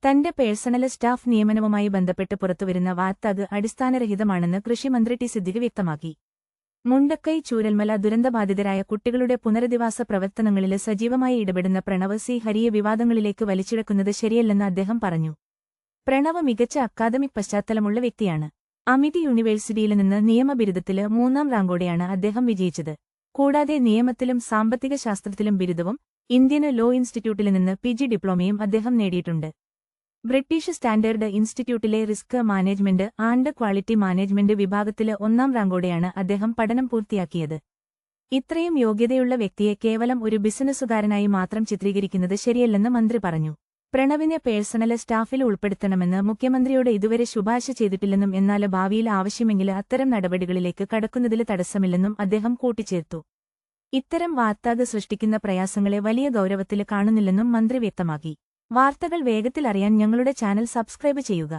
തന്റെ personal staff നിയമനവുമായി ബന്ധപ്പെട്ട് പുറത്തുവരുന്ന വാർത്തകൾ അടിസ്ഥാനരഹിതമാണെന്ന് കൃഷിമന്ത്രി ടി സിദ്ദിഖ് വ്യക്തമാക്കി. മുണ്ടക്കൈ ചൂരൽമല ദുരന്തബാധിതരായ കുട്ടികളുടെ പുനരധിവാസ പ്രവർത്തനങ്ങളിൽ സജീവമായി ഇടപെടുന്ന പ്രണവ് സി ഹരിയെ വിവാദങ്ങളിലേക്ക് വലിച്ചിഴക്കുന്നത് ശരിയല്ലെന്ന് അദ്ദേഹം പറഞ്ഞു. പ്രണവ് മികച്ച അക്കാദമിക് പശ്ചാത്തലമുള്ള വ്യക്തിയാണ്. അമിതി യൂണിവേഴ്സിറ്റിയിൽ നിന്ന് നിയമബിരുദത്തില് 3ാം റാങ്കോടെയാണ് അദ്ദേഹം വിജയിച്ചത്. കൂടാതെ നിയമത്തിലും സാമ്പത്തിക ശാസ്ത്രത്തിലും ബിരുദവും ഇന്ത്യൻ ലോ ഇൻസ്റ്റിറ്റ്യൂട്ടിൽ നിന്ന് PG ഡിപ്ലോമയും അദ്ദേഹം നേടിയിട്ടുണ്ട്. ബ്രിട്ടീഷ് സ്റ്റാൻഡേർഡ് ഇൻസ്റ്റിറ്റ്യൂട്ടിലെ risk management and quality management വിഭാഗത്തില് 1ാം റാങ്കോടെയാണ് അദ്ദേഹം പഠനം പൂർത്തിയാക്കിയത്. ഇത്രയും യോഗ്യതയുള്ള വ്യക്തിയെ കേവലം ഒരു ബിസിനസ്സുകാരനായി മാത്രം ചിത്രീകരിക്കുന്നത് ശരിയല്ലെന്ന് മന്ത്രി പറഞ്ഞു. പ്രണവിനെ പേഴ്സണൽ സ്റ്റാഫിൽ ഉൾപ്പെടുത്തണമെന്ന് മുഖ്യമന്ത്രിയോട് ഇതുവരെ ശുപാർശ ചെയ്തിട്ടില്ലെന്നും എന്നാൽ ഭാവിയിൽ ആവശ്യമെങ്കിൽ അത്തരം നടപടികളിലേക്ക് കടക്കുന്നതിൽ തടസ്സമില്ലെന്നും അദ്ദേഹം കൂട്ടിച്ചേർത്തു. ഇത്തരം വാർത്തകൾ സൃഷ്ടിക്കുന്ന പ്രയാസങ്ങളെ വലിയ ഗൗരവത്തിൽ കാണുന്നില്ലെന്നും മന്ത്രി വ്യക്തമാക്കി. വാർത്തകൾ വേഗത്തിൽ അറിയാൻ ഞങ്ങളുടെ ചാനൽ സബ്സ്ക്രൈബ് ചെയ്യുക.